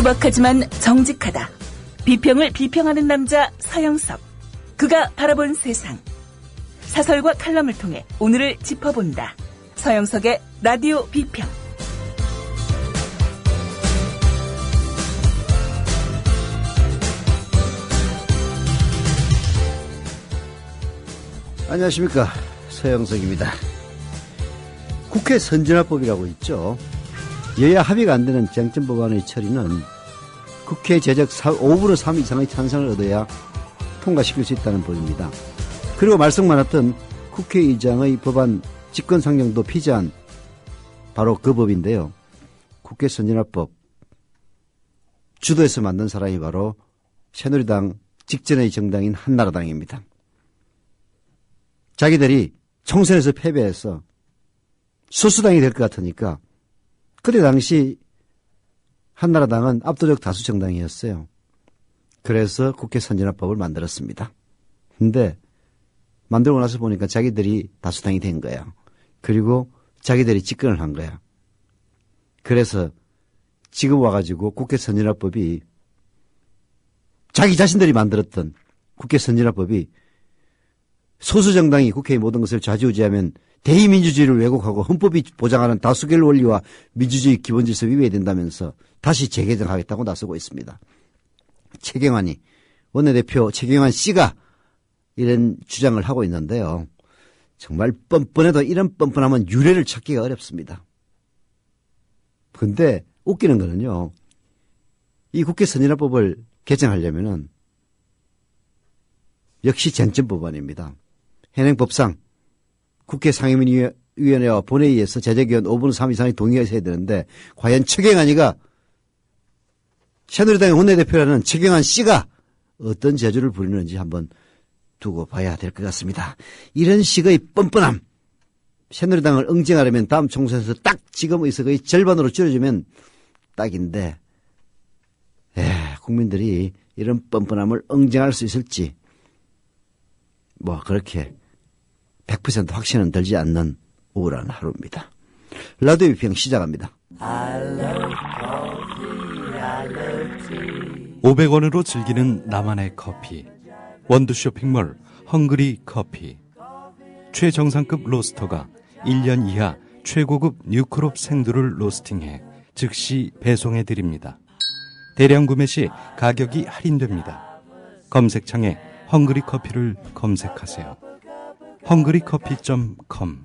투박하지만 정직하다. 비평을 비평하는 남자 서영석. 그가 바라본 세상. 사설과 칼럼을 통해 오늘을 짚어본다. 서영석의 라디오 비평. 안녕하십니까, 서영석입니다. 국회 선진화법이라고 있죠. 여야 합의가 안 되는 쟁점 법안의 처리는 국회 제적 5분의 3 이상의 찬성을 얻어야 통과시킬 수 있다는 법입니다. 그리고 말썽 많았던 국회의장의 법안 직권상정도 피제한 바로 그 법인데요. 국회 선진화법 주도해서 만든 사람이 바로 새누리당 직전의 정당인 한나라당입니다. 자기들이 총선에서 패배해서 소수당이 될 것 같으니까 그때 당시 한나라당은 압도적 다수 정당이었어요. 그래서 국회 선진화법을 만들었습니다. 근데 만들고 나서 보니까 자기들이 다수당이 된 거야. 그리고 자기들이 집권을 한 거야. 그래서 지금 와가지고 국회 선진화법이 자기 자신들이 만들었던 국회 선진화법이 소수 정당이 국회의 모든 것을 좌지우지하면 대의민주주의를 왜곡하고 헌법이 보장하는 다수결 원리와 민주주의 기본질서 위배해야 된다면서 다시 재개정하겠다고 나서고 있습니다. 최경환이 원내대표 최경환 씨가 이런 주장을 하고 있는데요. 정말 뻔뻔해도 이런 뻔뻔하면 유례를 찾기가 어렵습니다. 그런데 웃기는 거는요. 이 국회 선진화법을 개정하려면은 역시 쟁점 법안입니다. 현행법상 국회 상임위원회와 본회의에서 제적의원 5분의 3 이상의 동의가 있어야 되는데 과연 최경환이가 새누리당의 원내대표라는 최경환 씨가 어떤 재주를 부리는지 한번 두고 봐야 될 것 같습니다. 이런 식의 뻔뻔함, 새누리당을 응징하려면 다음 총선에서 딱 지금 의석의 절반으로 줄여주면 딱인데 국민들이 이런 뻔뻔함을 응징할 수 있을지 뭐 그렇게 100% 확신은 들지 않는 우울한 하루입니다. 라디오 비평 시작합니다. 500원으로 즐기는 나만의 커피. 원두 쇼핑몰 헝그리 커피. 최정상급 로스터가 1년 이하 최고급 뉴크롭 생두를 로스팅해 즉시 배송해드립니다. 대량 구매 시 가격이 할인됩니다. 검색창에 헝그리 커피를 검색하세요. 헝그리커피.com.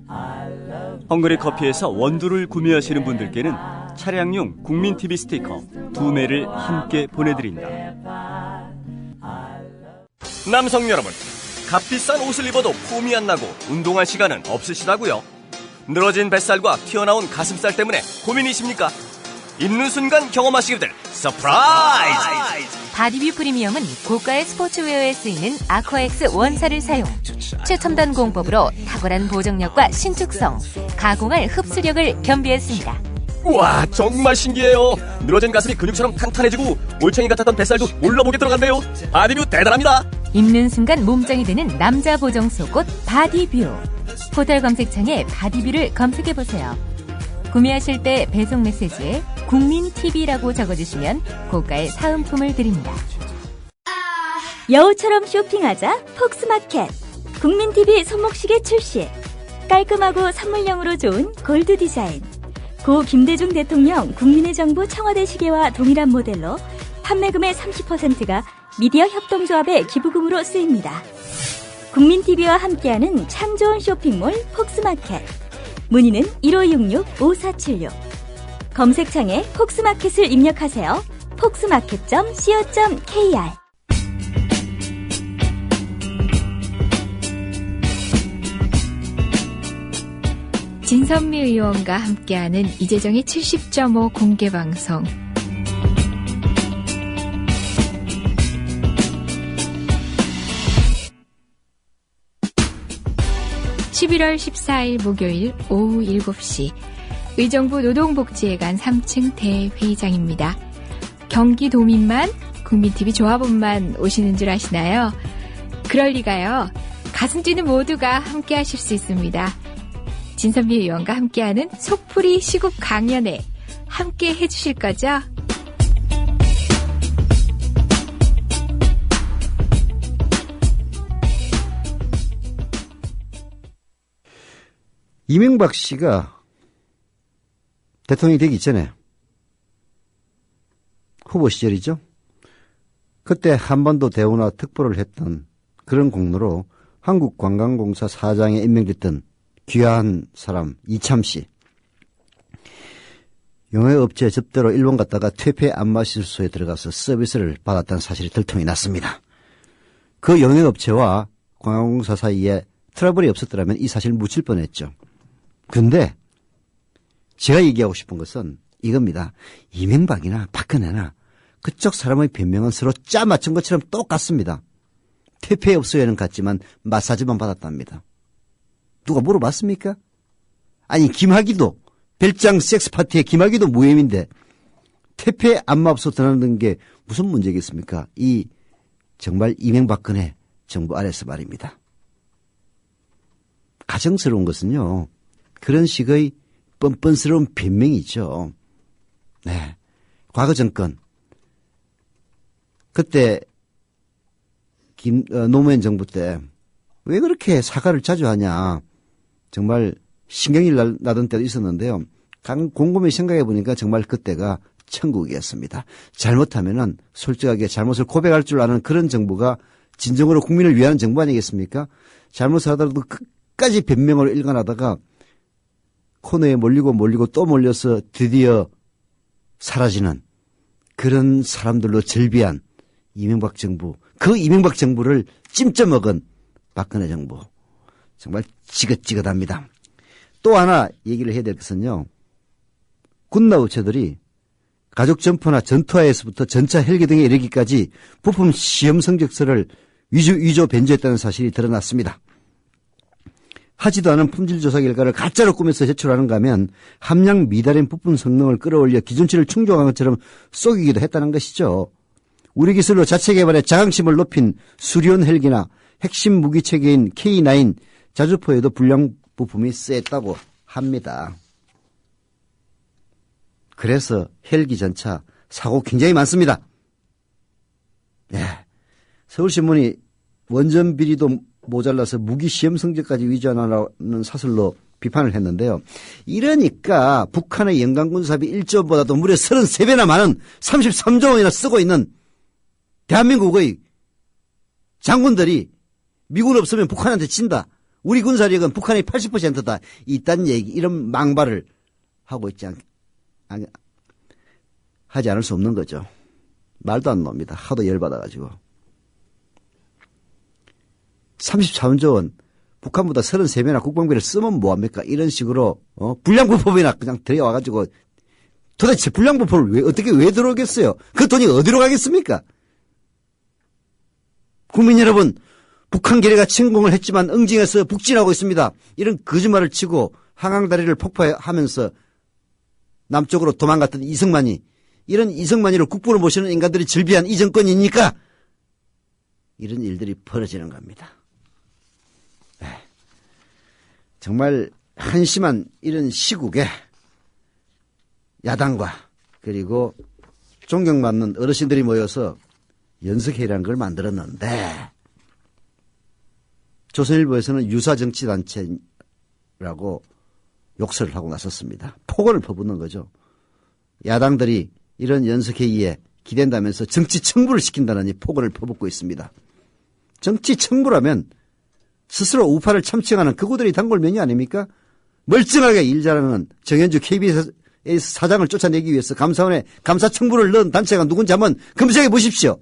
헝그리 커피에서 원두를 구매하시는 분들께는 차량용 국민TV 스티커 2매를 함께 보내드린다. 남성 여러분, 값비싼 옷을 입어도 폼이 안 나고 운동할 시간은 없으시다고요? 늘어진 뱃살과 튀어나온 가슴살 때문에 고민이십니까? 입는 순간 경험하시게 될 서프라이즈! 바디뷰 프리미엄은 고가의 스포츠웨어에 쓰이는 아쿠아엑스 원사를 사용. 최첨단 공법으로 탁월한 보정력과 신축성, 가공할 흡수력을 겸비했습니다. 우와, 정말 신기해요. 늘어진 가슴이 근육처럼 탄탄해지고 올챙이 같았던 뱃살도 올라보게 들어간대요. 바디뷰 대단합니다. 입는 순간 몸짱이 되는 남자 보정 속옷 바디뷰. 포털 검색창에 바디뷰를 검색해보세요. 구매하실 때 배송 메시지에 국민TV라고 적어주시면 고가의 사은품을 드립니다. 여우처럼 쇼핑하자 폭스마켓. 국민TV 손목시계 출시. 깔끔하고 선물용으로 좋은 골드 디자인. 고 김대중 대통령 국민의 정부 청와대 시계와 동일한 모델로 판매금의 30%가 미디어 협동조합의 기부금으로 쓰입니다. 국민TV와 함께하는 참 좋은 쇼핑몰 폭스마켓. 문의는 1566-5476. 검색창에 폭스마켓을 입력하세요. 폭스마켓.co.kr. 진선미 의원과 함께하는 이재정의 70.5 공개방송. 11월 14일 목요일 오후 7시 의정부 노동복지회관 3층 대회의장입니다. 경기도민만 국민TV 조합원만 오시는 줄 아시나요? 그럴 리가요. 가슴 뛰는 모두가 함께 하실 수 있습니다. 진선미 의원과 함께하는 속풀이 시국 강연회 함께 해주실 거죠? 이명박 씨가 대통령이 되기 전에 후보 시절이죠. 그때 한반도 대운하 특보를 했던 그런 공로로 한국관광공사 사장에 임명됐던 귀한 사람 이참 씨. 영해업체 접대로 일본 갔다가 퇴폐 안마실소에 들어가서 서비스를 받았다는 사실이 들통이 났습니다. 그 영해업체와 관광공사 사이에 트러블이 없었더라면 이 사실 묻힐 뻔했죠. 근데 제가 얘기하고 싶은 것은 이겁니다. 이명박이나 박근혜나 그쪽 사람의 변명은 서로 짜 맞춘 것처럼 똑같습니다. 퇴폐업소에는 갔지만 마사지만 받았답니다. 누가 물어봤습니까? 아니 김학의도 별장 섹스파티에 김학의도 무혐의인데 퇴폐 안마업소 드나드는 게 무슨 문제겠습니까? 이 정말 이명박근혜 정부 아래서 말입니다. 가정스러운 것은요. 그런 식의 뻔뻔스러운 변명이죠. 네, 과거 정권 그때 노무현 정부 때 왜 그렇게 사과를 자주 하냐. 정말 신경이 나던 때도 있었는데요. 곰곰이 생각해 보니까 정말 그때가 천국이었습니다. 잘못하면은 솔직하게 잘못을 고백할 줄 아는 그런 정부가 진정으로 국민을 위하는 정부 아니겠습니까? 잘못을 하더라도 끝까지 변명을 일관하다가 코너에 몰리고 또 몰려서 드디어 사라지는 그런 사람들로 절비한 이명박 정부, 그 이명박 정부를 찜쪄먹은 박근혜 정부. 정말 지긋지긋합니다. 또 하나 얘기를 해야 될 것은요. 군나우체들이 가족 점포나 전투하에서부터 전차 헬기 등에 이르기까지 부품 시험 성적서를 위조 변조했다는 사실이 드러났습니다. 하지도 않은 품질조사 결과를 가짜로 꾸며서 제출하는가 하면 함량 미달인 부품 성능을 끌어올려 기준치를 충족한 것처럼 속이기도 했다는 것이죠. 우리 기술로 자체 개발해 자강심을 높인 수리온 헬기나 핵심 무기 체계인 K9 자주포에도 불량 부품이 쓰였다고 합니다. 그래서 헬기 전차 사고 굉장히 많습니다. 예. 서울신문이 원전 비리도 모자라서 무기 시험 성적까지 위조하는 사설로 비판을 했는데요. 이러니까 북한의 연간 군사비 1조보다도 무려 33배나 많은 33조 원이나 쓰고 있는 대한민국의 장군들이 미군 없으면 북한한테 진다. 우리 군사력은 북한의 80%다. 이딴 얘기, 이런 망발을 하고 있지 하지 않을 수 없는 거죠. 말도 안 나옵니다. 하도 열받아가지고. 34조 원, 북한보다 33배나 국방비를 쓰면 뭐합니까? 이런 식으로, 불량부품이나 그냥 들여와가지고 도대체 불량부품을 어떻게 들어오겠어요? 그 돈이 어디로 가겠습니까? 국민 여러분, 북한 괴뢰가 침공을 했지만 응징해서 북진하고 있습니다. 이런 거짓말을 치고 항항다리를 폭파하면서 남쪽으로 도망갔던 이승만이, 이런 이승만이를 국부로 모시는 인간들이 즐비한 이 정권이니까 이런 일들이 벌어지는 겁니다. 네. 정말 한심한 이런 시국에 야당과 그리고 존경받는 어르신들이 모여서 연석회의라는 걸 만들었는데 조선일보에서는 유사정치단체라고 욕설을 하고 나섰습니다. 폭언을 퍼붓는 거죠. 야당들이 이런 연석회의에 기댄다면서 정치 청부를 시킨다느니 폭언을 퍼붓고 있습니다. 정치 청부라면 스스로 우파를 참칭하는 그구들이 단골 메뉴 아닙니까? 멀쩡하게 일 잘하는 정현주 KBS 사장을 쫓아내기 위해서 감사원에 감사청부를 넣은 단체가 누군지 한번 검색해 보십시오.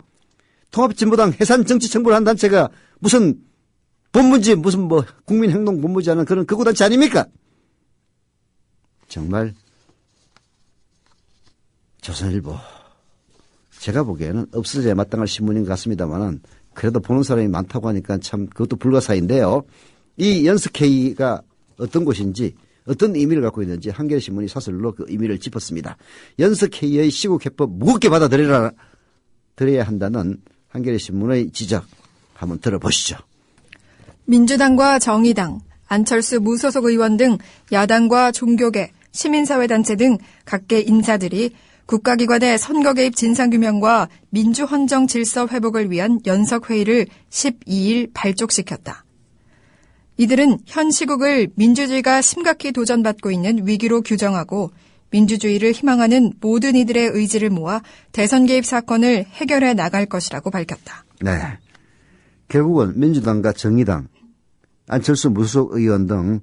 통합진보당 해산정치청부를 한 단체가 무슨 본문지 무슨 국민행동본부지 하는 그런 극우 단체 아닙니까? 정말 조선일보 제가 보기에는 없어져야 마땅할 신문인 것 같습니다만은 그래도 보는 사람이 많다고 하니까 참 그것도 불가사의인데요. 이 연석회의가 어떤 곳인지 어떤 의미를 갖고 있는지 한겨레신문이 사설로 그 의미를 짚었습니다. 연석회의의 시국해법 무겁게 받아들여야 한다는 한겨레신문의 지적 한번 들어보시죠. 민주당과 정의당, 안철수 무소속 의원 등 야당과 종교계, 시민사회단체 등 각계 인사들이 국가기관의 선거 개입 진상규명과 민주헌정 질서 회복을 위한 연석회의를 12일 발족시켰다. 이들은 현 시국을 민주주의가 심각히 도전받고 있는 위기로 규정하고 민주주의를 희망하는 모든 이들의 의지를 모아 대선 개입 사건을 해결해 나갈 것이라고 밝혔다. 네. 결국은 민주당과 정의당, 안철수 무소속 의원 등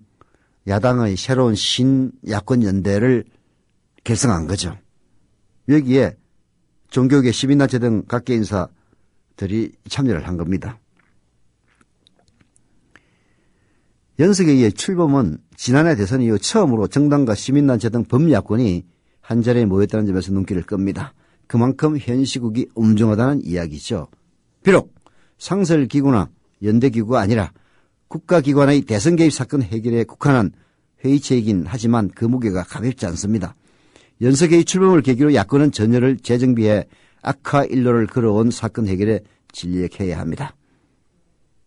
야당의 새로운 신야권 연대를 결성한 거죠. 여기에 종교계 시민단체 등 각계 인사들이 참여를 한 겁니다. 연석회의의 출범은 지난해 대선 이후 처음으로 정당과 시민단체 등 범야권이 한자리에 모였다는 점에서 눈길을 끕니다. 그만큼 현 시국이 엄중하다는 이야기죠. 비록 상설기구나 연대기구가 아니라 국가기관의 대선 개입 사건 해결에 국한한 회의체이긴 하지만 그 무게가 가볍지 않습니다. 연석회의 출범을 계기로 야권은 전열을 재정비해 악화 일로를 걸어온 사건 해결에 진력해야 합니다.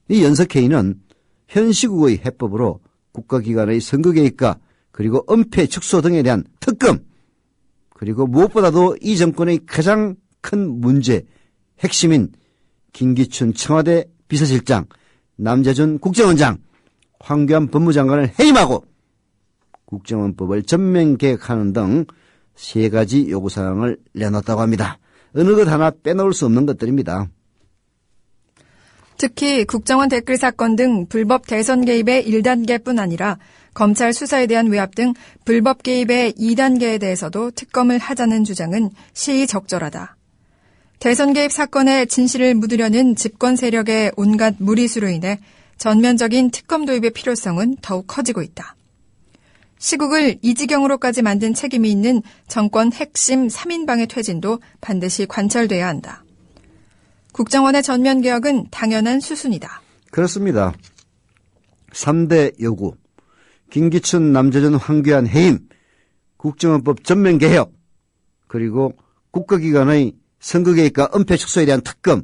이 연석회의는 현 시국의 해법으로 국가기관의 선거 개입과 그리고 은폐 축소 등에 대한 특검, 그리고 무엇보다도 이 정권의 가장 큰 문제, 핵심인 김기춘 청와대 비서실장, 남재준 국정원장, 황교안 법무장관을 해임하고 국정원법을 전면 개혁하는 등 3가지 요구사항을 내놨다고 합니다. 어느 것 하나 빼놓을 수 없는 것들입니다. 특히 국정원 댓글 사건 등 불법 대선 개입의 1단계뿐 아니라 검찰 수사에 대한 외압 등 불법 개입의 2단계에 대해서도 특검을 하자는 주장은 시의적절하다. 대선 개입 사건의 진실을 묻으려는 집권 세력의 온갖 무리수로 인해 전면적인 특검 도입의 필요성은 더욱 커지고 있다. 시국을 이 지경으로까지 만든 책임이 있는 정권 핵심 3인방의 퇴진도 반드시 관철돼야 한다. 국정원의 전면 개혁은 당연한 수순이다. 그렇습니다. 3대 요구, 김기춘, 남재준, 황교안 해임, 국정원법 전면 개혁, 그리고 국가기관의 선거 개입과 은폐 축소에 대한 특검,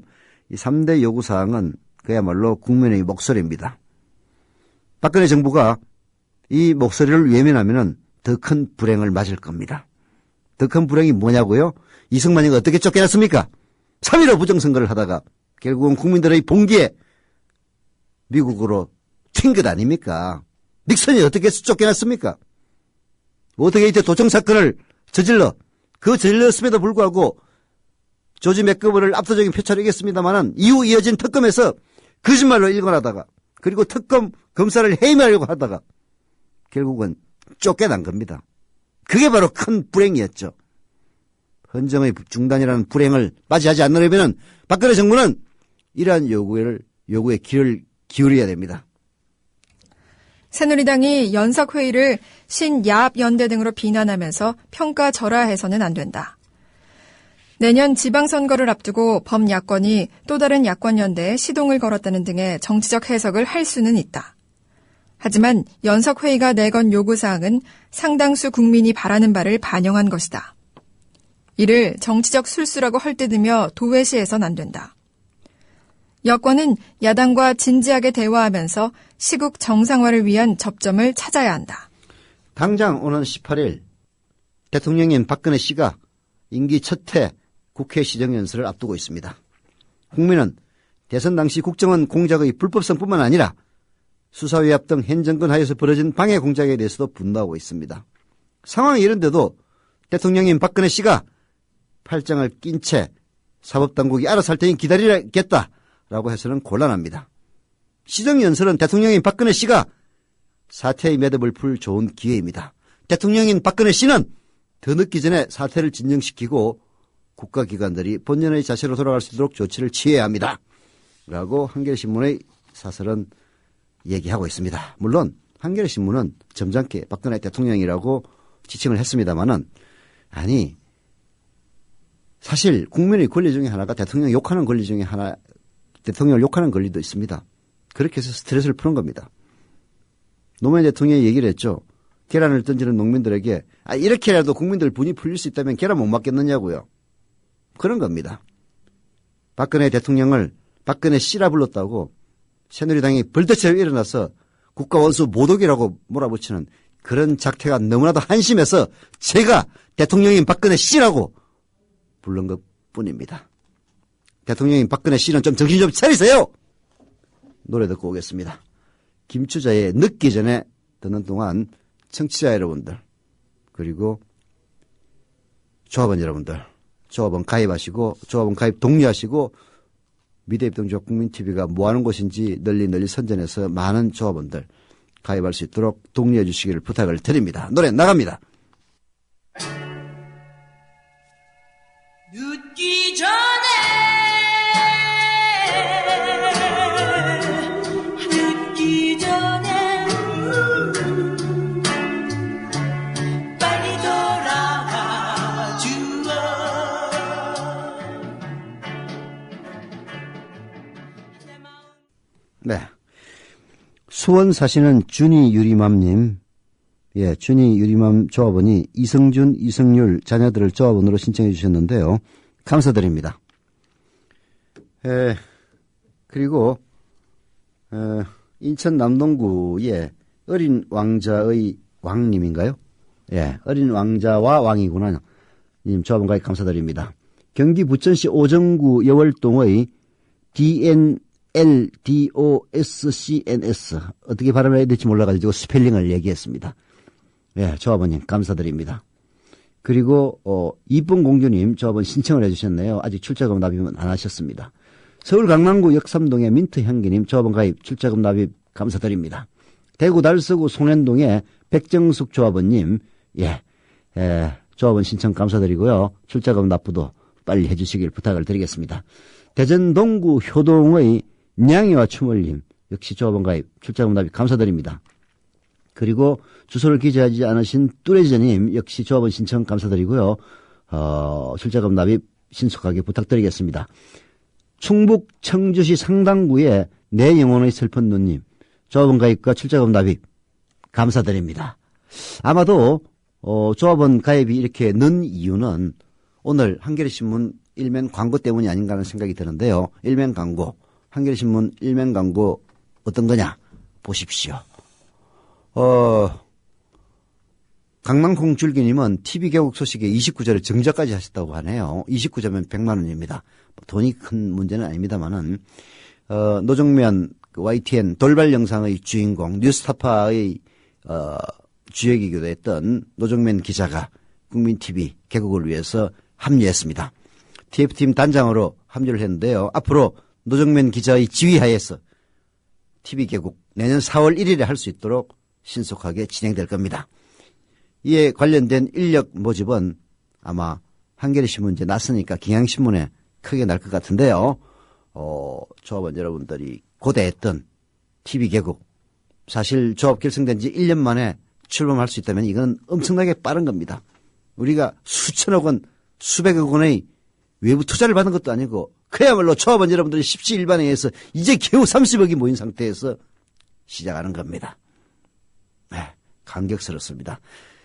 이 3대 요구사항은 그야말로 국민의 목소리입니다. 박근혜 정부가 이 목소리를 외면하면 더 큰 불행을 맞을 겁니다. 더 큰 불행이 뭐냐고요? 이승만이가 어떻게 쫓겨났습니까? 3.15 부정선거를 하다가 결국은 국민들의 봉기에 미국으로 튄 것 아닙니까? 닉슨이 어떻게 쫓겨났습니까? 워터게이트 도청 사건을 저질렀음에도 불구하고 조지 맥거버를 압도적인 표차로 이겼습니다만은 이후 이어진 특검에서 거짓말로 일관하다가 그리고 특검 검사를 해임하려고 하다가 결국은 쫓겨난 겁니다. 그게 바로 큰 불행이었죠. 헌정의 중단이라는 불행을 맞이하지 않으려면 박근혜 정부는 이러한 요구에 귀를 기울여야 됩니다. 새누리당이 연석회의를 신야합연대 등으로 비난하면서 평가절하해서는 안 된다. 내년 지방선거를 앞두고 범야권이 또 다른 야권연대에 시동을 걸었다는 등의 정치적 해석을 할 수는 있다. 하지만 연석회의가 내건 요구사항은 상당수 국민이 바라는 바를 반영한 것이다. 이를 정치적 술수라고 헐뜯으며 도외시해선 안 된다. 여권은 야당과 진지하게 대화하면서 시국 정상화를 위한 접점을 찾아야 한다. 당장 오는 18일 대통령인 박근혜 씨가 임기 첫해 국회 시정연설을 앞두고 있습니다. 국민은 대선 당시 국정원 공작의 불법성뿐만 아니라 수사위압 등 현 정권 하에서 벌어진 방해 공작에 대해서도 분노하고 있습니다. 상황이 이런데도 대통령인 박근혜 씨가 팔짱을 낀 채 사법당국이 알아서 할 테니 기다리겠다라고 해서는 곤란합니다. 시정연설은 대통령인 박근혜 씨가 사태의 매듭을 풀 좋은 기회입니다. 대통령인 박근혜 씨는 더 늦기 전에 사태를 진정시키고 국가기관들이 본연의 자세로 돌아갈 수 있도록 조치를 취해야 합니다. 라고 한겨레신문의 사설은 얘기하고 있습니다. 물론 한겨레신문은 점잖게 박근혜 대통령이라고 지칭을 했습니다마는 아니 사실 국민의 권리 중에 하나가 대통령을 욕하는 권리 중에 하나, 대통령을 욕하는 권리도 있습니다. 그렇게 해서 스트레스를 푸는 겁니다. 노무현 대통령이 얘기를 했죠. 계란을 던지는 농민들에게 이렇게라도 국민들 분이 풀릴 수 있다면 계란 못 맞겠느냐고요. 그런 겁니다. 박근혜 대통령을 박근혜 씨라 불렀다고 새누리당이 벌떼처럼 일어나서 국가원수 모독이라고 몰아붙이는 그런 작태가 너무나도 한심해서 제가 대통령인 박근혜 씨라고 부른 것뿐입니다. 대통령인 박근혜 씨는 좀 정신 좀 차리세요. 노래 듣고 오겠습니다. 김추자의 늦기 전에 듣는 동안 청취자 여러분들 그리고 조합원 여러분들 조합원 가입하시고 조합원 가입 독려하시고 미래입동조합 국민TV가 뭐하는 곳인지 널리 선전해서 많은 조합원들 가입할 수 있도록 독려해 주시기를 부탁을 드립니다. 노래 나갑니다. 늦기 전에 늦기 전에 빨리 돌아와 주어. 네. 수원 사시는 준이 유리맘님, 예, 준이 유리맘 조합원이 이성준, 이성률 자녀들을 조합원으로 신청해 주셨는데요. 감사드립니다. 그리고, 인천 남동구의 어린 왕자의 왕님인가요? 예, 어린 왕자와 왕이구나. 님 조합원 가입 감사드립니다. 경기 부천시 오정구 여월동의 DNLDOSCNS 어떻게 발음해야 될지 몰라가지고 스펠링을 얘기했습니다. 예, 조합원님 감사드립니다. 그리고 이쁜 공주님 조합원 신청을 해주셨네요. 아직 출자금 납입은 안 하셨습니다. 서울 강남구 역삼동의 민트향기님 조합원 가입 출자금 납입 감사드립니다. 대구 달서구 송현동의 백정숙 조합원님 조합원 신청 감사드리고요. 출자금 납부도 빨리 해주시길 부탁을 드리겠습니다. 대전 동구 효동의 냥이와 추멀님 역시 조합원 가입 출자금 납입 감사드립니다. 그리고 주소를 기재하지 않으신 뚜레저님 역시 조합원 신청 감사드리고요. 출자금 납입 신속하게 부탁드리겠습니다. 충북 청주시 상당구의 내 영혼의 슬픈 누님 조합원 가입과 출자금 납입 감사드립니다. 아마도 조합원 가입이 이렇게 는 이유는 오늘 한겨레신문 일면 광고 때문이 아닌가 하는 생각이 드는데요. 일면 광고, 한겨레신문 일면 광고 어떤 거냐 보십시오. 강남콩줄기님은 TV 개국 소식에 29절을 정자까지 하셨다고 하네요. 29절면 100만 원입니다. 돈이 큰 문제는 아닙니다만은 노정면 YTN 돌발 영상의 주인공 뉴스타파의 주역이기도 했던 노정면 기자가 국민TV 개국을 위해서 합류했습니다. TF팀 단장으로 합류를 했는데요. 앞으로 노정면 기자의 지휘하에서 TV 개국 내년 4월 1일에 할 수 있도록 신속하게 진행될 겁니다. 이에 관련된 인력 모집은 아마 한겨레신문 이제 났으니까 경향신문에 크게 날 것 같은데요. 조합원 여러분들이 고대했던 TV 개국 사실 조합 결성된 지 1년 만에 출범할 수 있다면 이건 엄청나게 빠른 겁니다. 우리가 수천억 원, 수백억 원의 외부 투자를 받은 것도 아니고 그야말로 조합원 여러분들이 십시일반에 의해서 이제 겨우 30억이 모인 상태에서 시작하는 겁니다. 네, 감격스럽습니다.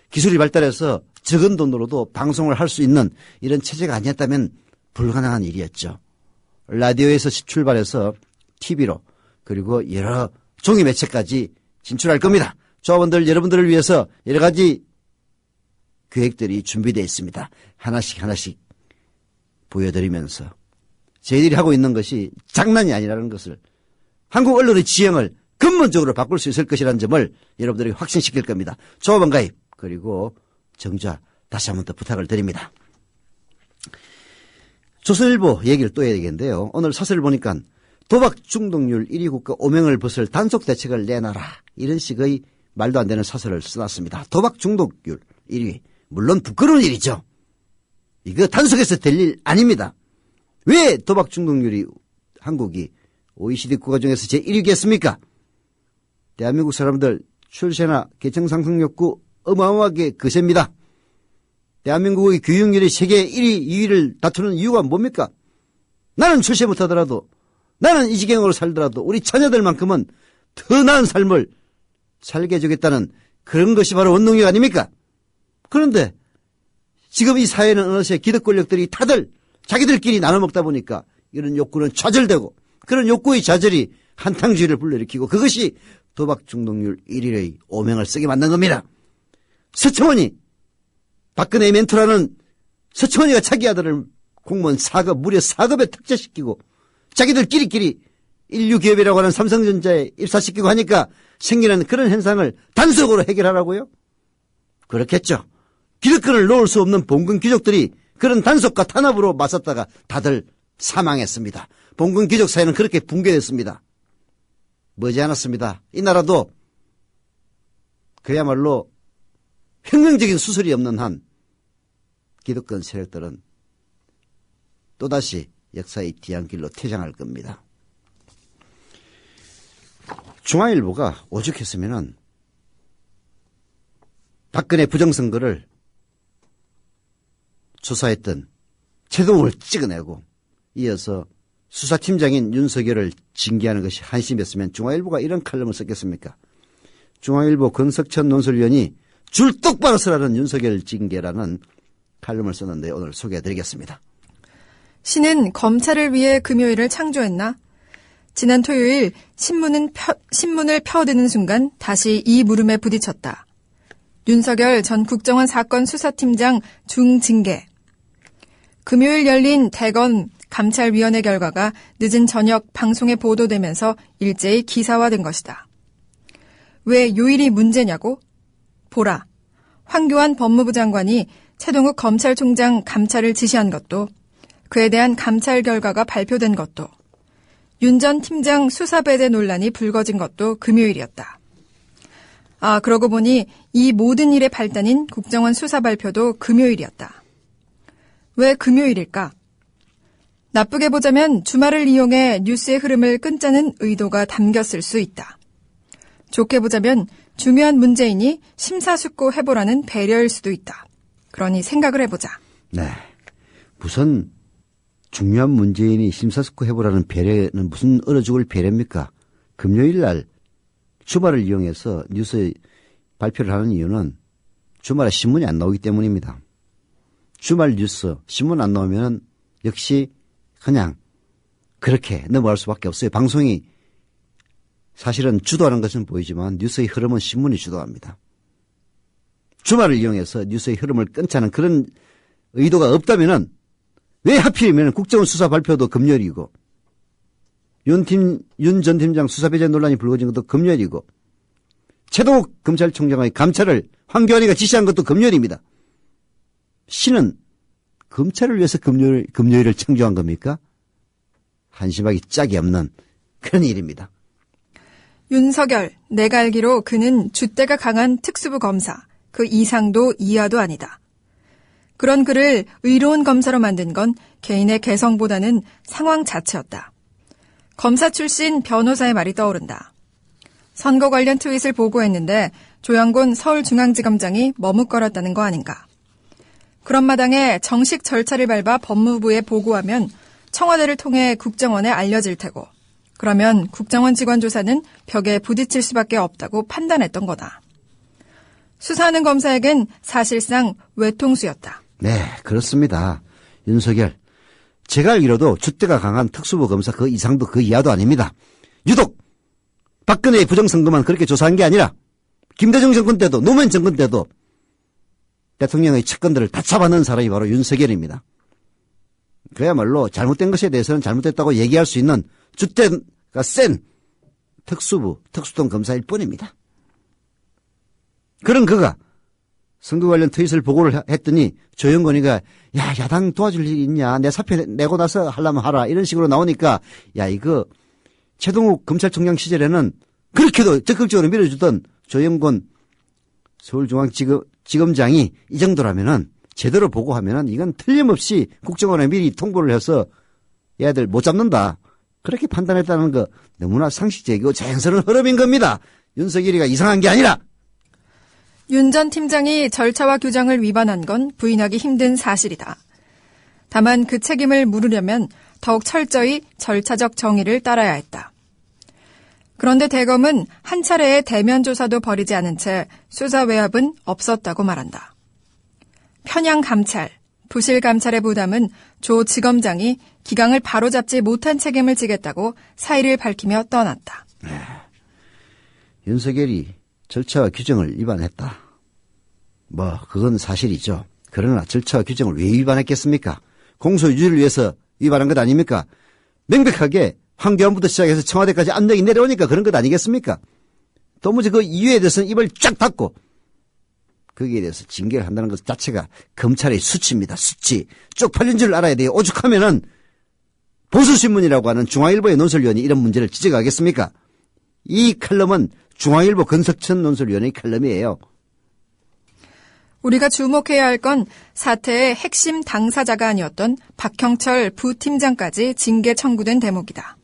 기술이 발달해서 적은 돈으로도 방송을 할 수 있는 이런 체제가 아니었다면 불가능한 일이었죠. 라디오에서 출발해서 TV로 그리고 여러 종이 매체까지 진출할 겁니다. 조합원들 여러분들을 위해서 여러 가지 계획들이 준비되어 있습니다. 하나씩 보여드리면서 저희들이 하고 있는 것이 장난이 아니라는 것을 한국 언론의 지형을 근본적으로 바꿀 수 있을 것이라는 점을 여러분들이 확신시킬 겁니다. 조합원 가입 그리고 정자 다시 한번 더 부탁을 드립니다. 조선일보 얘기를 또 해야 되겠는데요. 오늘 사설을 보니까 도박 중독률 1위 국가 오명을 벗을 단속 대책을 내놔라 이런 식의 말도 안 되는 사설을 써놨습니다. 도박 중독률 1위 물론 부끄러운 일이죠. 이거 단속해서 될 일 아닙니다. 왜 도박 중독률이 한국이 OECD 국가 중에서 제1위겠습니까? 대한민국 사람들 출세나 계층 상승 욕구 어마어마하게 거셉니다. 대한민국의 교육률이 세계 1위, 2위를 다투는 이유가 뭡니까? 나는 출세 못하더라도 나는 이 지경으로 살더라도 우리 자녀들만큼은 더 나은 삶을 살게 해주겠다는 그런 것이 바로 원동력 아닙니까? 그런데 지금 이 사회는 어느새 기득 권력들이 다들 자기들끼리 나눠 먹다 보니까 이런 욕구는 좌절되고 그런 욕구의 좌절이 한탕주의를 불러일으키고 그것이 도박 중독률 1위의 오명을 쓰게 만든 겁니다. 서청원이 박근혜 멘토라는 서청원이가 자기 아들을 공무원 4급 무려 4급에 특채시키고 자기들끼리끼리 인류기업이라고 하는 삼성전자에 입사시키고 하니까 생기는 그런 현상을 단속으로 해결하라고요? 그렇겠죠. 기득권을 놓을 수 없는 봉건 귀족들이 그런 단속과 탄압으로 맞섰다가 다들 사망했습니다. 봉건 귀족 사회는 그렇게 붕괴됐습니다. 머지않았습니다. 이 나라도 그야말로 혁명적인 수술이 없는 한 기득권 세력들은 또다시 역사의 뒤안길로 퇴장할 겁니다. 중앙일보가 오죽했으면은 박근혜 부정선거를 수사했던 최동욱을 찍어내고 이어서 수사팀장인 윤석열을 징계하는 것이 한심했으면 중앙일보가 이런 칼럼을 썼겠습니까? 중앙일보 권석천 논설위원이 줄 똑바로 서라는 윤석열 징계라는 칼럼을 썼는데 오늘 소개해드리겠습니다. 신은 검찰을 위해 금요일을 창조했나? 지난 토요일 신문을 펴드는 순간 다시 이 물음에 부딪혔다. 윤석열 전 국정원 사건 수사팀장 중징계. 금요일 열린 대검 감찰위원회 결과가 늦은 저녁 방송에 보도되면서 일제히 기사화된 것이다. 왜 요일이 문제냐고? 보라. 황교안 법무부 장관이 최동욱 검찰총장 감찰을 지시한 것도, 그에 대한 감찰 결과가 발표된 것도, 윤 전 팀장 수사배제 논란이 불거진 것도 금요일이었다. 아, 그러고 보니 이 모든 일의 발단인 국정원 수사 발표도 금요일이었다. 왜 금요일일까? 나쁘게 보자면 주말을 이용해 뉴스의 흐름을 끊자는 의도가 담겼을 수 있다. 좋게 보자면 중요한 문제이니 심사숙고해보라는 배려일 수도 있다. 그러니 생각을 해보자. 네. 무슨 중요한 문제이니 심사숙고해보라는 배려는 무슨 얼어 죽을 배려입니까? 금요일 날 주말을 이용해서 뉴스 발표를 하는 이유는 주말에 신문이 안 나오기 때문입니다. 주말 뉴스, 신문 안 나오면 역시 그냥 그렇게 넘어갈 수밖에 없어요. 방송이 사실은 주도하는 것은 보이지만 뉴스의 흐름은 신문이 주도합니다. 주말을 이용해서 뉴스의 흐름을 끊자는 그런 의도가 없다면은 왜 하필이면 국정원 수사 발표도 금요일이고 윤 전 팀장 수사배제 논란이 불거진 것도 금요일이고 최동욱 검찰총장의 감찰을 황교안이가 지시한 것도 금요일입니다. 신은 검찰을 위해서 금요일을 창조한 겁니까? 한심하기 짝이 없는 그런 일입니다. 윤석열, 내가 알기로 그는 줏대가 강한 특수부 검사, 그 이상도 이하도 아니다. 그런 그를 의로운 검사로 만든 건 개인의 개성보다는 상황 자체였다. 검사 출신 변호사의 말이 떠오른다. 선거 관련 트윗을 보고했는데 조영곤 서울중앙지검장이 머뭇거렸다는 거 아닌가. 그런 마당에 정식 절차를 밟아 법무부에 보고하면 청와대를 통해 국정원에 알려질 테고, 그러면 국정원 직원 조사는 벽에 부딪힐 수밖에 없다고 판단했던 거다. 수사하는 검사에겐 사실상 외통수였다. 네, 그렇습니다. 윤석열, 제가 알기로도 줏대가 강한 특수부 검사 그 이상도 그 이하도 아닙니다. 유독 박근혜의 부정선거만 그렇게 조사한 게 아니라 김대중 정권 때도 노무현 정권 때도 대통령의 측근들을 다 잡아넣은 사람이 바로 윤석열입니다. 그야말로 잘못된 것에 대해서는 잘못됐다고 얘기할 수 있는 줏대가 센 특수부, 특수통 검사일 뿐입니다. 그런 그가 선거 관련 트윗을 보고를 했더니 조영건이가 야, 야당 도와줄 일 있냐, 내 사표 내고 나서 하려면 하라, 이런 식으로 나오니까 야, 이거 최동욱 검찰총장 시절에는 그렇게도 적극적으로 밀어주던 조영건 서울중앙지검장이 이 정도라면은 제대로 보고하면은 이건 틀림없이 국정원에 미리 통보를 해서 얘들 못 잡는다, 그렇게 판단했다는 거 너무나 상식적이고 자연스러운 흐름인 겁니다. 윤석열이가 이상한 게 아니라. 윤 전 팀장이 절차와 규정을 위반한 건 부인하기 힘든 사실이다. 다만 그 책임을 물으려면 더욱 철저히 절차적 정의를 따라야 했다. 그런데 대검은 한 차례의 대면 조사도 벌이지 않은 채 수사 외압은 없었다고 말한다. 편향 감찰, 부실 감찰의 부담은 조 지검장이 기강을 바로잡지 못한 책임을 지겠다고 사의를 밝히며 떠났다. 네. 윤석열이 절차와 규정을 위반했다. 그건 사실이죠. 그러나 절차와 규정을 왜 위반했겠습니까? 공소 유지를 위해서 위반한 것 아닙니까? 명백하게 황교안부터 시작해서 청와대까지 압력이 내려오니까 그런 것 아니겠습니까? 도무지 그 이유에 대해서는 입을 쫙 닫고 거기에 대해서 징계를 한다는 것 자체가 검찰의 수치입니다. 수치. 쪽팔린 줄 알아야 돼요. 오죽하면은 보수신문이라고 하는 중앙일보의 논설위원이 이런 문제를 지적하겠습니까? 이 칼럼은 중앙일보 권석천 논설위원의 칼럼이에요. 우리가 주목해야 할 건 사태의 핵심 당사자가 아니었던 박형철 부팀장까지 징계 청구된 대목이다.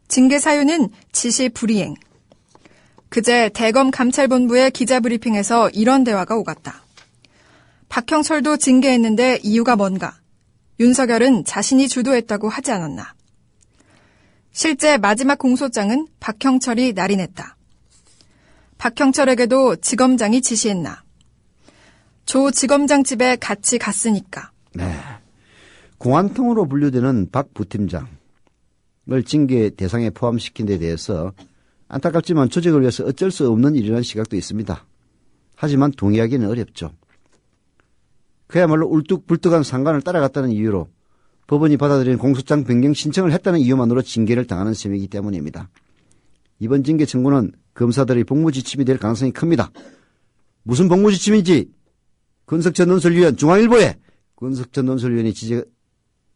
징계 사유는 지시 불이행. 그제 대검 감찰본부의 기자브리핑에서 이런 대화가 오갔다. 박형철도 징계했는데 이유가 뭔가? 윤석열은 자신이 주도했다고 하지 않았나? 실제 마지막 공소장은 박형철이 날인했다. 박형철에게도 지검장이 지시했나? 조 지검장 집에 같이 갔으니까. 네. 공안통으로 분류되는 박 부팀장을 징계 대상에 포함시킨 데 대해서 안타깝지만 조직을 위해서 어쩔 수 없는 일이라는 시각도 있습니다. 하지만 동의하기는 어렵죠. 그야말로 울뚝불뚝한 상관을 따라갔다는 이유로 법원이 받아들인 공소장 변경 신청을 했다는 이유만으로 징계를 당하는 셈이기 때문입니다. 이번 징계 청구는 검사들의 복무지침이 될 가능성이 큽니다. 무슨 복무지침인지 권석천 논설위원, 중앙일보에 권석천 논설위원이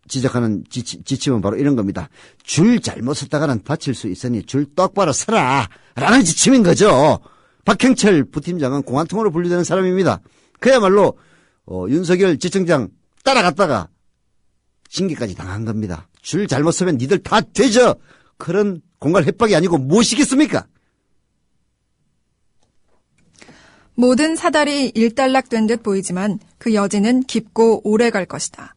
지적하는 지침은 바로 이런 겁니다. 줄 잘못 섰다가는 다칠 수 있으니 줄 똑바로 서라 라는 지침인 거죠. 박형철 부팀장은 공안통으로 분류되는 사람입니다. 그야말로 윤석열 지청장 따라갔다가 징계까지 당한 겁니다. 줄 잘못 서면 니들 다 되죠. 그런 공갈 협박이 아니고 무엇이겠습니까? 모든 사달이 일단락된 듯 보이지만 그 여지는 깊고 오래 갈 것이다.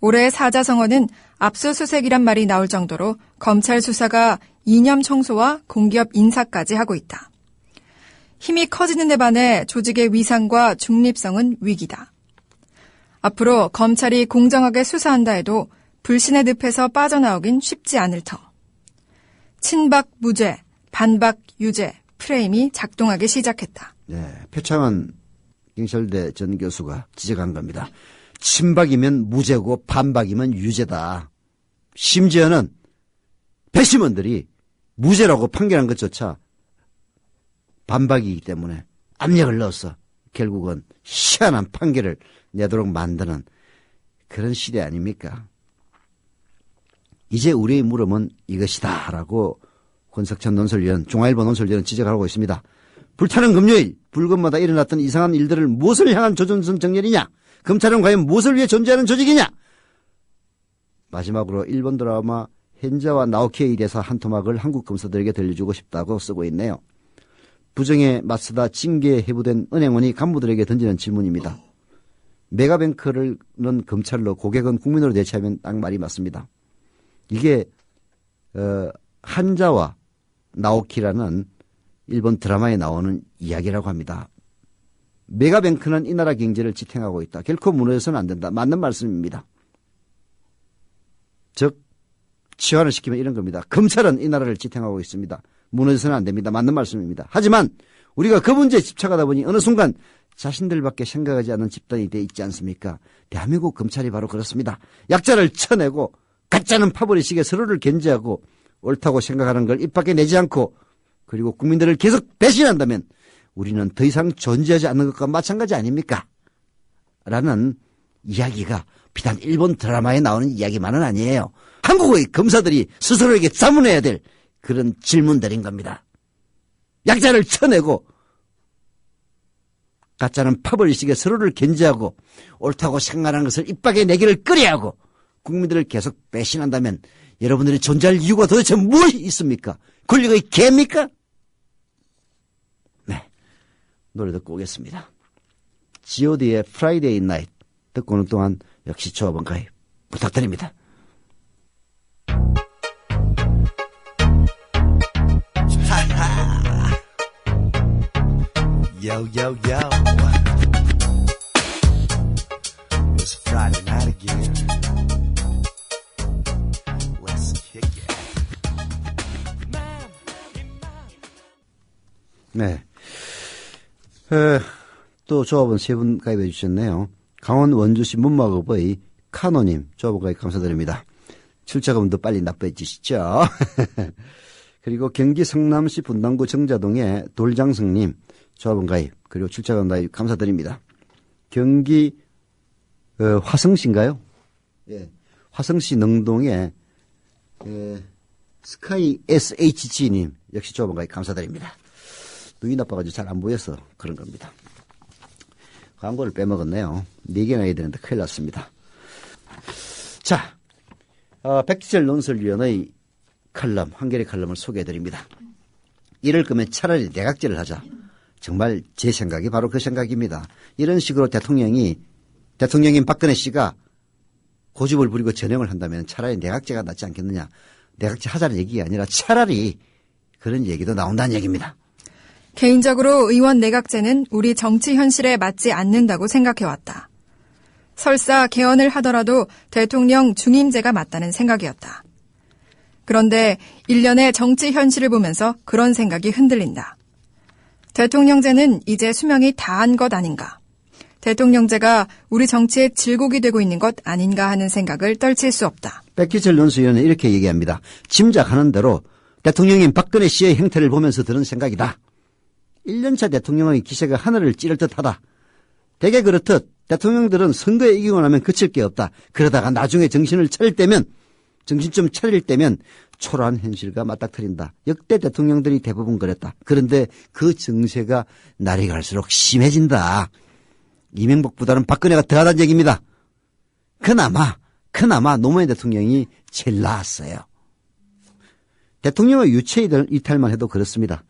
올해 사자성어는 압수수색이란 말이 나올 정도로 검찰 수사가 이념 청소와 공기업 인사까지 하고 있다. 힘이 커지는 데 반해 조직의 위상과 중립성은 위기다. 앞으로 검찰이 공정하게 수사한다 해도 불신의 늪에서 빠져나오긴 쉽지 않을 터. 친박 무죄, 반박 유죄 프레임이 작동하기 시작했다. 네, 표창원 경찰대 전 교수가 지적한 겁니다. 친박이면 무죄고 반박이면 유죄다. 심지어는 배심원들이 무죄라고 판결한 것조차 반박이기 때문에 압력을 넣어서 결국은 희한한 판결을 내도록 만드는 그런 시대 아닙니까? 이제 우리의 물음은 이것이다 라고 권석천 논설위원, 중앙일보 논설위원은 지적하고 있습니다. 불타는 금요일, 불금마다 일어났던 이상한 일들을 무엇을 향한 조준선 정렬이냐? 검찰은 과연 무엇을 위해 존재하는 조직이냐? 마지막으로 일본 드라마 헨자와 나오키의 대사 한 토막을 한국 검사들에게 들려주고 싶다고 쓰고 있네요. 부정에 맞서다 징계에 해부된 은행원이 간부들에게 던지는 질문입니다. 메가뱅크는 검찰로 고객은 국민으로 대체하면 딱 말이 맞습니다. 이게 한자와 나오키라는 일본 드라마에 나오는 이야기라고 합니다. 메가뱅크는 이 나라 경제를 지탱하고 있다. 결코 무너져서는 안 된다. 맞는 말씀입니다. 즉 치환을 시키면 이런 겁니다. 검찰은 이 나라를 지탱하고 있습니다. 무너져서는 안 됩니다. 맞는 말씀입니다. 하지만 우리가 그 문제에 집착하다 보니 어느 순간 자신들밖에 생각하지 않는 집단이 돼 있지 않습니까? 대한민국 검찰이 바로 그렇습니다. 약자를 쳐내고 가짜는 파버리식에 서로를 견제하고 옳다고 생각하는 걸 입 밖에 내지 않고 그리고 국민들을 계속 배신한다면 우리는 더 이상 존재하지 않는 것과 마찬가지 아닙니까? 라는 이야기가 비단 일본 드라마에 나오는 이야기만은 아니에요. 한국의 검사들이 스스로에게 자문해야 될 그런 질문들인 겁니다. 약자를 쳐내고 가짜는 파벌식에 서로를 견제하고 옳다고 생각하는 것을 입 밖에 내기를 꺼려하고 국민들을 계속 배신한다면 여러분들이 존재할 이유가 도대체 무엇이 있습니까? 권력의 개입니까? 네, 노래 듣고 오겠습니다. G.O.D의 Friday Night 듣고 오는 동안 역시 조합원 가입 부탁드립니다. Yo, yo, yo. It's Friday night again. Let's kick it. 네. 또 조합원 세 분 가입해 주셨네요. 강원 원주시 문막읍의 카노님 조합원 가입 감사드립니다. 출자금도 빨리 납부해 주시죠. 그리고 경기 성남시 분당구 정자동의 돌장성님 조합원 가입 그리고 출자원 가입 감사드립니다. 경기 화성시인가요? 예, 화성시 능동의 스카이 SHG님 역시 조합원 가입 감사드립니다. 눈이 나빠가지고 잘 안 보여서 그런 겁니다. 광고를 빼먹었네요. 4개나 해야 되는데 큰일 났습니다. 자, 백지철 논설위원의 칼럼, 한겨레 칼럼을 소개해드립니다. 이럴 거면 차라리 내각제를 하자. 정말 제 생각이 바로 그 생각입니다. 이런 식으로 대통령인 박근혜 씨가 고집을 부리고 전형을 한다면 차라리 내각제가 낫지 않겠느냐. 내각제 하자는 얘기가 아니라 차라리 그런 얘기도 나온다는 얘기입니다. 개인적으로 의원 내각제는 우리 정치 현실에 맞지 않는다고 생각해왔다. 설사 개헌을 하더라도 대통령 중임제가 맞다는 생각이었다. 그런데 1년의 정치 현실을 보면서 그런 생각이 흔들린다. 대통령제는 이제 수명이 다한 것 아닌가. 대통령제가 우리 정치의 질곡이 되고 있는 것 아닌가 하는 생각을 떨칠 수 없다. 백기철 논수위원은 이렇게 얘기합니다. 짐작하는 대로 대통령인 박근혜 씨의 행태를 보면서 드는 생각이다. 1년차 대통령의 기세가 하늘을 찌를 듯하다. 대개 그렇듯 대통령들은 선거에 이기고 나면 그칠 게 없다. 그러다가 나중에 정신 좀 차릴 때면 초라한 현실과 맞닥뜨린다. 역대 대통령들이 대부분 그랬다. 그런데 그 증세가 날이 갈수록 심해진다. 이명박보다는 박근혜가 더하다는 얘기입니다. 그나마 노무현 대통령이 제일 나았어요. 대통령의 유체 이탈만 해도 그렇습니다.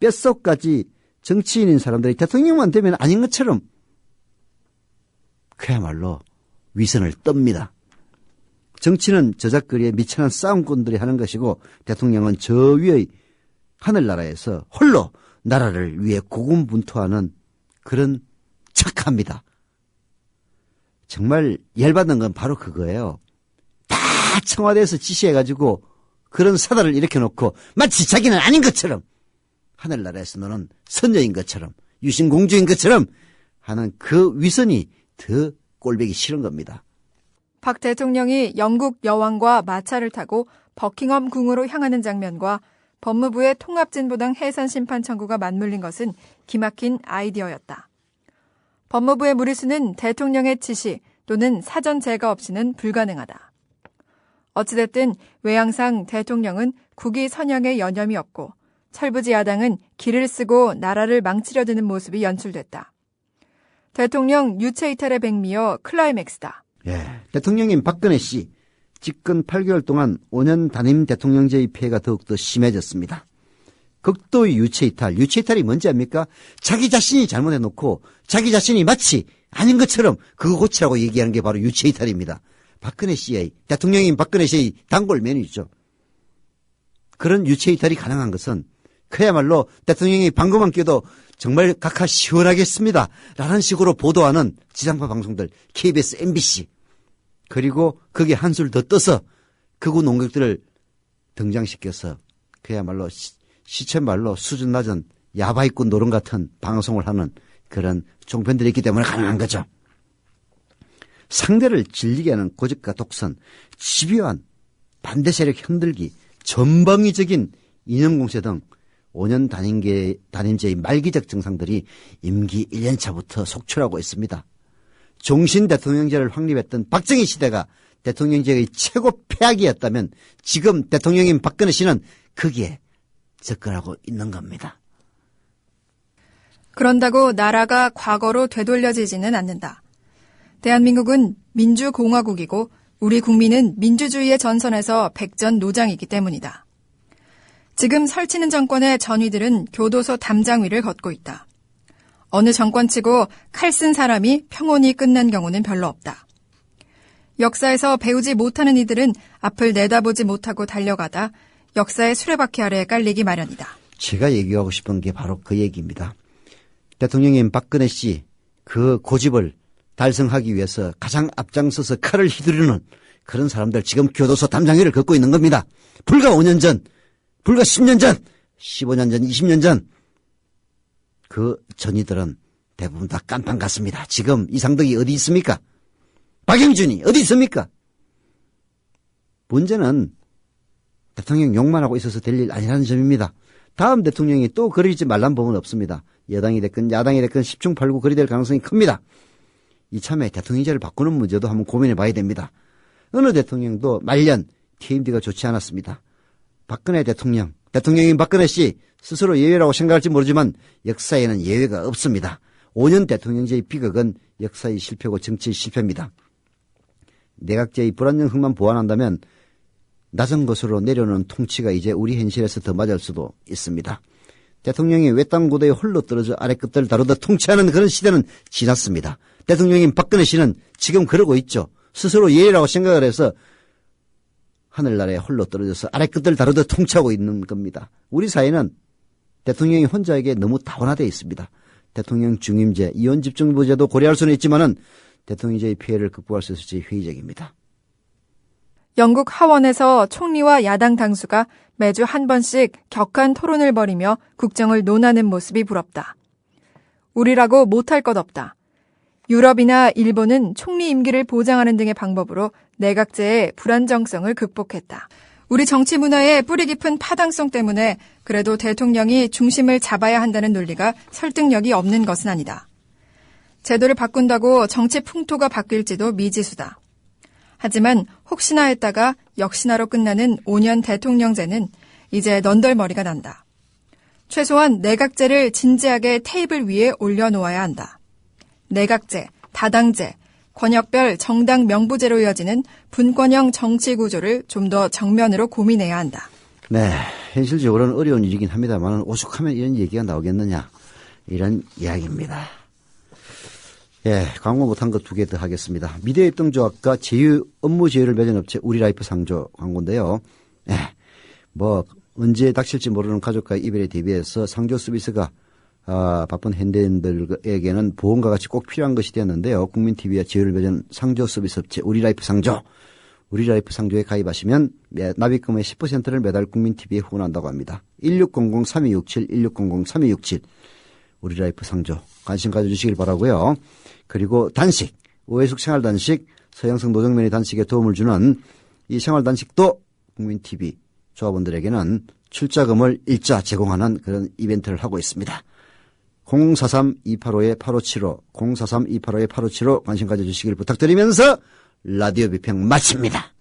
뼛속까지 정치인인 사람들이 대통령만 되면 아닌 것처럼 그야말로 위선을 떱니다. 정치는 저작거리에 미천한 싸움꾼들이 하는 것이고 대통령은 저 위의 하늘나라에서 홀로 나라를 위해 고군분투하는 그런 척합니다. 정말 열받는 건 바로 그거예요. 다 청와대에서 지시해가지고 그런 사달을 일으켜놓고 마치 자기는 아닌 것처럼 하늘나라에서 너는 선녀인 것처럼 유신공주인 것처럼 하는 그 위선이 더 꼴보기 싫은 겁니다. 박 대통령이 영국 여왕과 마차를 타고 버킹엄 궁으로 향하는 장면과 법무부의 통합진보당 해산심판 청구가 맞물린 것은 기막힌 아이디어였다. 법무부의 무리수는 대통령의 지시 또는 사전 제가 없이는 불가능하다. 어찌됐든 외양상 대통령은 국위 선양에 여념이 없고 철부지 야당은 기를 쓰고 나라를 망치려 드는 모습이 연출됐다. 대통령 유체 이탈의 백미여 클라이맥스다. 예, 대통령인 박근혜 씨 집권 8개월 동안 5년 단임 대통령제의 피해가 더욱더 심해졌습니다. 극도의 유체 이탈이 뭔지 압니까? 자기 자신이 잘못해놓고 자기 자신이 마치 아닌 것처럼 그거 고치라고 얘기하는 게 바로 유체 이탈입니다. 대통령인 박근혜 씨의 단골 메뉴죠. 그런 유체 이탈이 가능한 것은 그야말로 대통령이 방금만 껴도 정말 각하 시원하겠습니다 라는 식으로 보도하는 지상파 방송들 KBS, MBC 그리고 거기에 한술 더 떠서 극우 농객들을 등장시켜서 그야말로 시체말로 수준 낮은 야바이꾼 노름 같은 방송을 하는 그런 종편들이 있기 때문에 가능한 거죠. 상대를 질리게 하는 고집과 독선, 집요한 반대 세력 흔들기, 전방위적인 이념공세 등 5년 단임제의 말기적 증상들이 임기 1년차부터 속출하고 있습니다. 종신 대통령제를 확립했던 박정희 시대가 대통령제의 최고 폐악이었다면 지금 대통령인 박근혜 씨는 거기에 접근하고 있는 겁니다. 그런다고 나라가 과거로 되돌려지지는 않는다. 대한민국은 민주공화국이고 우리 국민은 민주주의의 전선에서 백전노장이기 때문이다. 지금 설치는 정권의 전위들은 교도소 담장위를 걷고 있다. 어느 정권치고 칼 쓴 사람이 평온히 끝난 경우는 별로 없다. 역사에서 배우지 못하는 이들은 앞을 내다보지 못하고 달려가다 역사의 수레바퀴 아래에 깔리기 마련이다. 제가 얘기하고 싶은 게 바로 그 얘기입니다. 대통령인 박근혜 씨 그 고집을 달성하기 위해서 가장 앞장서서 칼을 휘두르는 그런 사람들 지금 교도소 담장위를 걷고 있는 겁니다. 불과 5년 전, 불과 10년 전, 15년 전, 20년 전 그 전이들은 대부분 다 깜빵 갔습니다. 지금 이상덕이 어디 있습니까? 박영준이 어디 있습니까? 문제는 대통령 욕만 하고 있어서 될 일 아니라는 점입니다. 다음 대통령이 또 그러지 말란 법은 없습니다. 여당이 됐건 야당이 됐건 10중 8구 그리 될 가능성이 큽니다. 이참에 대통령제를 바꾸는 문제도 한번 고민해 봐야 됩니다. 어느 대통령도 말년 TMD가 좋지 않았습니다. 박근혜 대통령인 박근혜 씨 스스로 예외라고 생각할지 모르지만 역사에는 예외가 없습니다. 5년 대통령제의 비극은 역사의 실패고 정치의 실패입니다. 내각제의 불안정성만 보완한다면 낮은 것으로 내려오는 통치가 이제 우리 현실에서 더 맞을 수도 있습니다. 대통령이 외딴 고도에 홀로 떨어져 아래 끝을 다루듯 통치하는 그런 시대는 지났습니다. 대통령인 박근혜 씨는 지금 그러고 있죠. 스스로 예의라고 생각을 해서 하늘나라에 홀로 떨어져서 아래 끝을 다루듯 통치하고 있는 겁니다. 우리 사회는 대통령이 혼자에게 너무 다원화되어 있습니다. 대통령 중임제, 이원 집중부제도 고려할 수는 있지만은 대통령제의 피해를 극복할 수 있을지 회의적입니다. 영국 하원에서 총리와 야당 당수가 매주 한 번씩 격한 토론을 벌이며 국정을 논하는 모습이 부럽다. 우리라고 못할 것 없다. 유럽이나 일본은 총리 임기를 보장하는 등의 방법으로 내각제의 불안정성을 극복했다. 우리 정치 문화의 뿌리 깊은 파당성 때문에 그래도 대통령이 중심을 잡아야 한다는 논리가 설득력이 없는 것은 아니다. 제도를 바꾼다고 정치 풍토가 바뀔지도 미지수다. 하지만 혹시나 했다가 역시나로 끝나는 5년 대통령제는 이제 넌덜머리가 난다. 최소한 내각제를 진지하게 테이블 위에 올려놓아야 한다. 내각제, 다당제, 권역별 정당 명부제로 이어지는 분권형 정치 구조를 좀 더 정면으로 고민해야 한다. 네, 현실적으로는 어려운 일이긴 합니다만 오죽하면 이런 얘기가 나오겠느냐 이런 이야기입니다. 예, 광고 못한 거 2개 더 하겠습니다. 미래협동조합과 업무 제휴를 맺은 업체 우리라이프 상조 광고인데요. 예, 언제 닥칠지 모르는 가족과의 이별에 대비해서 상조 서비스가 바쁜 현대인들에게는 보험과 같이 꼭 필요한 것이 되었는데요. 국민TV와 제휴를 맺은 상조 서비스 업체 우리라이프 상조. 우리라이프 상조에 가입하시면 납입금의 10%를 매달 국민TV에 후원한다고 합니다. 1600-3267, 1600-3267. 우리라이프 상조. 관심 가져주시길 바라고요. 그리고 단식, 오해숙 생활단식, 서영석 노정면의 단식에 도움을 주는 이 생활단식도 국민TV 조합원들에게는 출자금을 일자 제공하는 그런 이벤트를 하고 있습니다. 043-285-8575, 043-285-8575 관심 가져주시길 부탁드리면서 라디오 비평 마칩니다.